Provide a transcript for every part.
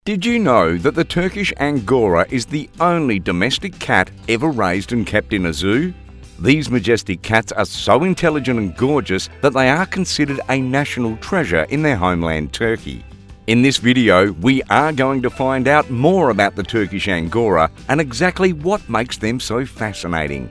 Did you know that the Turkish Angora is the only domestic cat ever raised and kept in a zoo? These majestic cats are so intelligent and gorgeous that they are considered a national treasure in their homeland Turkey. In this video, we are going to find out more about the Turkish Angora and exactly what makes them so fascinating.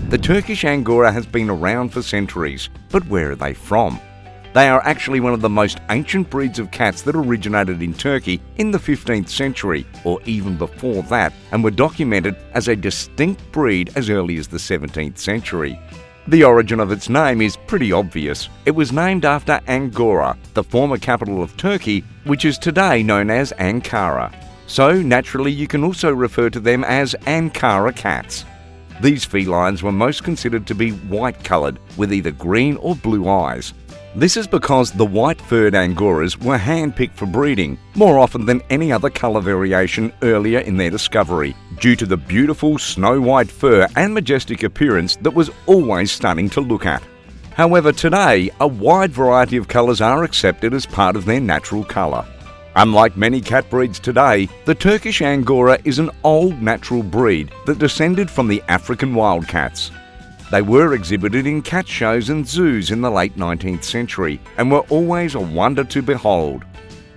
The Turkish Angora has been around for centuries, but where are they from? They are actually one of the most ancient breeds of cats that originated in Turkey in the 15th century, or even before that, and were documented as a distinct breed as early as the 17th century. The origin of its name is pretty obvious. It was named after Angora, the former capital of Turkey, which is today known as Ankara. So naturally you can also refer to them as Ankara cats. These felines were most considered to be white-coloured, with either green or blue eyes. This is because the white-furred Angoras were hand-picked for breeding, more often than any other colour variation earlier in their discovery, due to the beautiful snow-white fur and majestic appearance that was always stunning to look at. However, today, a wide variety of colours are accepted as part of their natural colour. Unlike many cat breeds today, the Turkish Angora is an old natural breed that descended from the African wildcats. They were exhibited in cat shows and zoos in the late 19th century and were always a wonder to behold.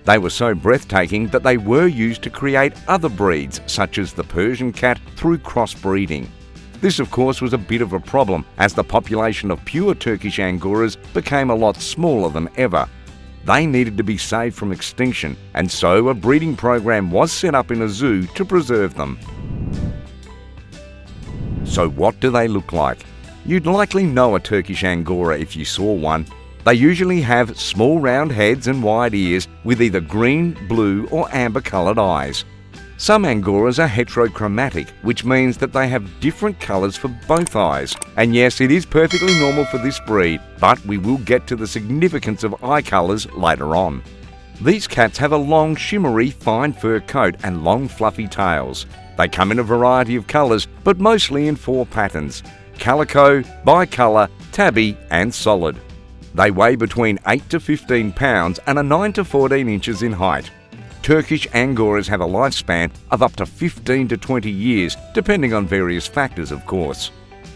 They were so breathtaking that they were used to create other breeds such as the Persian cat through crossbreeding. This of course was a bit of a problem as the population of pure Turkish Angoras became a lot smaller than ever. They needed to be saved from extinction, and so a breeding program was set up in a zoo to preserve them. So what do they look like? You'd likely know a Turkish Angora if you saw one. They usually have small round heads and wide ears with either green, blue or amber coloured eyes. Some Angoras are heterochromatic, which means that they have different colours for both eyes. And yes, it is perfectly normal for this breed, but we will get to the significance of eye colours later on. These cats have a long, shimmery, fine fur coat and long, fluffy tails. They come in a variety of colours, but mostly in 4 patterns: calico, bicolour, tabby and solid. They weigh between 8 to 15 pounds and are 9 to 14 inches in height. Turkish Angoras have a lifespan of up to 15 to 20 years, depending on various factors of course.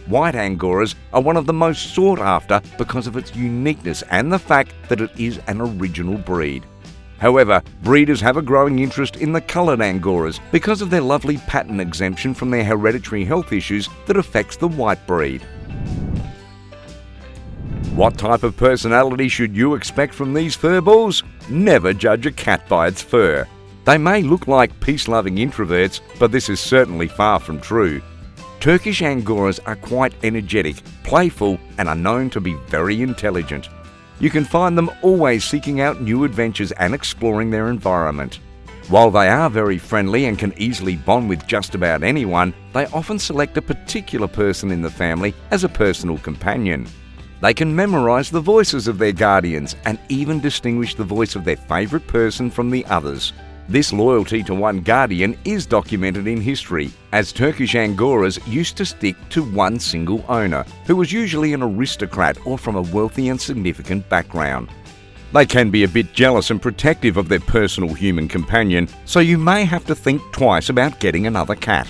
White Angoras are one of the most sought after because of its uniqueness and the fact that it is an original breed. However, breeders have a growing interest in the coloured Angoras because of their lovely pattern exemption from their hereditary health issues that affects the white breed. What type of personality should you expect from these furballs? Never judge a cat by its fur. They may look like peace-loving introverts, but this is certainly far from true. Turkish Angoras are quite energetic, playful, and are known to be very intelligent. You can find them always seeking out new adventures and exploring their environment. While they are very friendly and can easily bond with just about anyone, they often select a particular person in the family as a personal companion. They can memorise the voices of their guardians and even distinguish the voice of their favourite person from the others. This loyalty to one guardian is documented in history, as Turkish Angoras used to stick to one single owner, who was usually an aristocrat or from a wealthy and significant background. They can be a bit jealous and protective of their personal human companion, so you may have to think twice about getting another cat.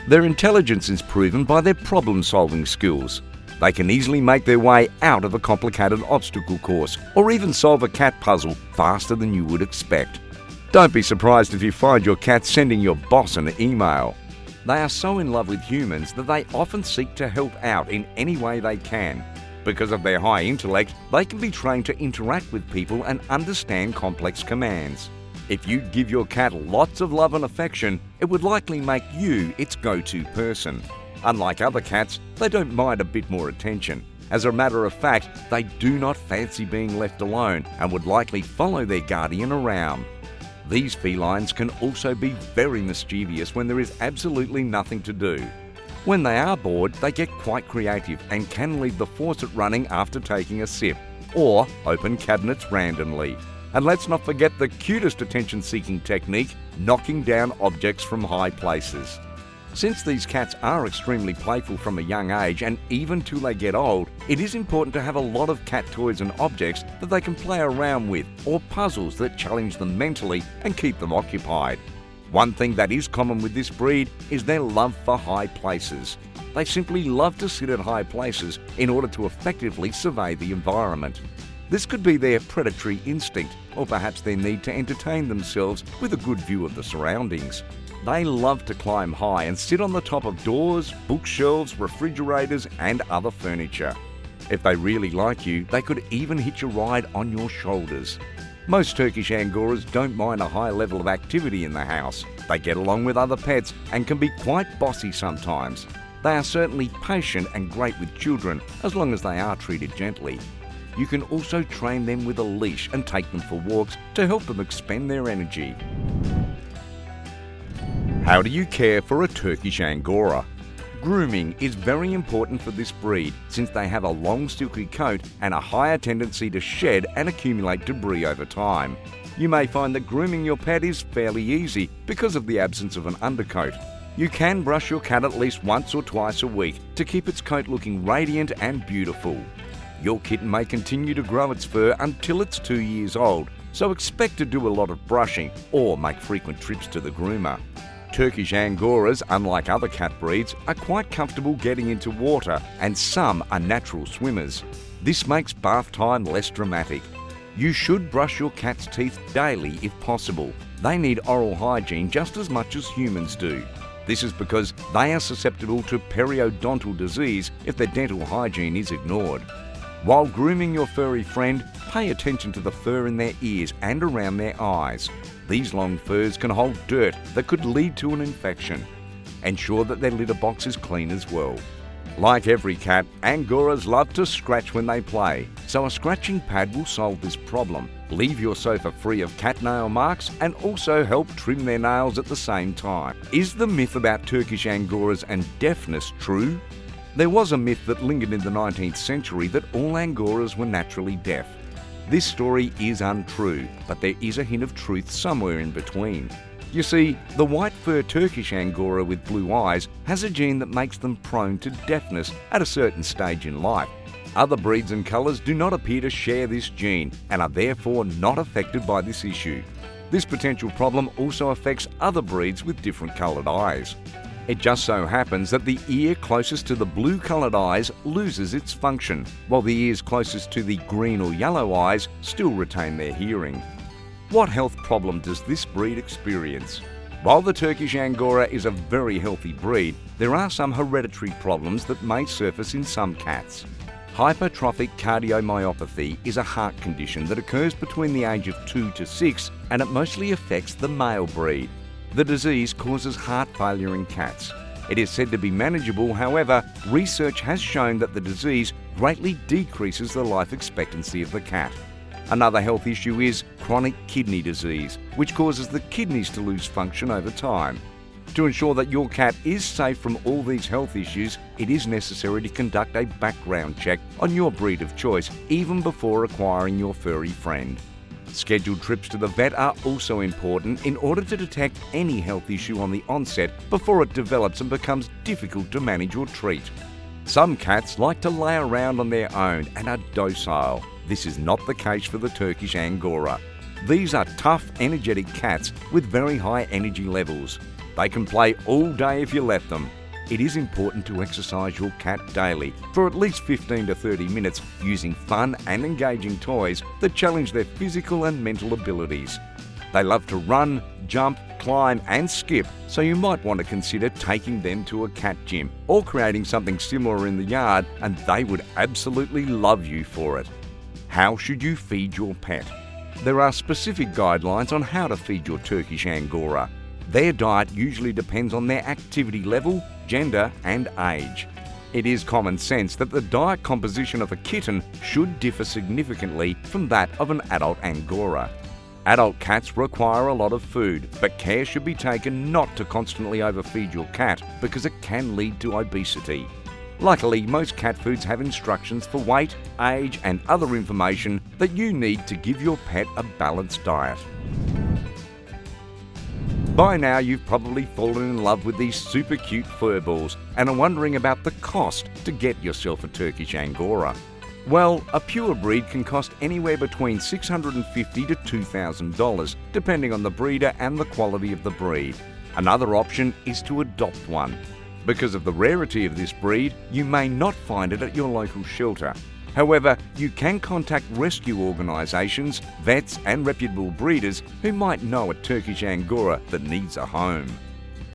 Their intelligence is proven by their problem-solving skills. They can easily make their way out of a complicated obstacle course or even solve a cat puzzle faster than you would expect. Don't be surprised if you find your cat sending your boss an email. They are so in love with humans that they often seek to help out in any way they can. Because of their high intellect, they can be trained to interact with people and understand complex commands. If you give your cat lots of love and affection, it would likely make you its go-to person. Unlike other cats, they don't mind a bit more attention. As a matter of fact, they do not fancy being left alone and would likely follow their guardian around. These felines can also be very mischievous when there is absolutely nothing to do. When they are bored, they get quite creative and can leave the faucet running after taking a sip, or open cabinets randomly. And let's not forget the cutest attention-seeking technique, knocking down objects from high places. Since these cats are extremely playful from a young age and even till they get old, it is important to have a lot of cat toys and objects that they can play around with, or puzzles that challenge them mentally and keep them occupied. One thing that is common with this breed is their love for high places. They simply love to sit at high places in order to effectively survey the environment. This could be their predatory instinct, or perhaps their need to entertain themselves with a good view of the surroundings. They love to climb high and sit on the top of doors, bookshelves, refrigerators, and other furniture. If they really like you, they could even hitch a ride on your shoulders. Most Turkish Angoras don't mind a high level of activity in the house. They get along with other pets and can be quite bossy sometimes. They are certainly patient and great with children, as long as they are treated gently. You can also train them with a leash and take them for walks to help them expend their energy. How do you care for a Turkish Angora? Grooming is very important for this breed since they have a long silky coat and a higher tendency to shed and accumulate debris over time. You may find that grooming your pet is fairly easy because of the absence of an undercoat. You can brush your cat at least once or twice a week to keep its coat looking radiant and beautiful. Your kitten may continue to grow its fur until it's 2 years old, so expect to do a lot of brushing or make frequent trips to the groomer. Turkish Angoras, unlike other cat breeds, are quite comfortable getting into water, and some are natural swimmers. This makes bath time less dramatic. You should brush your cat's teeth daily if possible. They need oral hygiene just as much as humans do. This is because they are susceptible to periodontal disease if their dental hygiene is ignored. While grooming your furry friend, pay attention to the fur in their ears and around their eyes. These long furs can hold dirt that could lead to an infection. Ensure that their litter box is clean as well. Like every cat, Angoras love to scratch when they play, so a scratching pad will solve this problem. Leave your sofa free of cat nail marks and also help trim their nails at the same time. Is the myth about Turkish Angoras and deafness true? There was a myth that lingered in the 19th century that all Angoras were naturally deaf. This story is untrue, but there is a hint of truth somewhere in between. You see, the white fur Turkish Angora with blue eyes has a gene that makes them prone to deafness at a certain stage in life. Other breeds and colours do not appear to share this gene and are therefore not affected by this issue. This potential problem also affects other breeds with different coloured eyes. It just so happens that the ear closest to the blue coloured eyes loses its function, while the ears closest to the green or yellow eyes still retain their hearing. What health problem does this breed experience? While the Turkish Angora is a very healthy breed, there are some hereditary problems that may surface in some cats. Hypertrophic cardiomyopathy is a heart condition that occurs between the age of 2 to 6 and it mostly affects the male breed. The disease causes heart failure in cats. It is said to be manageable, however, research has shown that the disease greatly decreases the life expectancy of the cat. Another health issue is chronic kidney disease, which causes the kidneys to lose function over time. To ensure that your cat is safe from all these health issues, it is necessary to conduct a background check on your breed of choice even before acquiring your furry friend. Scheduled trips to the vet are also important in order to detect any health issue on the onset before it develops and becomes difficult to manage or treat. Some cats like to lay around on their own and are docile. This is not the case for the Turkish Angora. These are tough, energetic cats with very high energy levels. They can play all day if you let them. It is important to exercise your cat daily for at least 15 to 30 minutes using fun and engaging toys that challenge their physical and mental abilities. They love to run, jump, climb and skip, so you might want to consider taking them to a cat gym or creating something similar in the yard, and they would absolutely love you for it. How should you feed your pet? There are specific guidelines on how to feed your Turkish Angora. Their diet usually depends on their activity level, gender and age. It is common sense that the diet composition of a kitten should differ significantly from that of an adult Angora. Adult cats require a lot of food, but care should be taken not to constantly overfeed your cat because it can lead to obesity. Luckily, most cat foods have instructions for weight, age and other information that you need to give your pet a balanced diet. By now you've probably fallen in love with these super cute fur balls and are wondering about the cost to get yourself a Turkish Angora. Well, a pure breed can cost anywhere between $650 to $2,000, depending on the breeder and the quality of the breed. Another option is to adopt one. Because of the rarity of this breed, you may not find it at your local shelter. However, you can contact rescue organisations, vets and reputable breeders who might know a Turkish Angora that needs a home.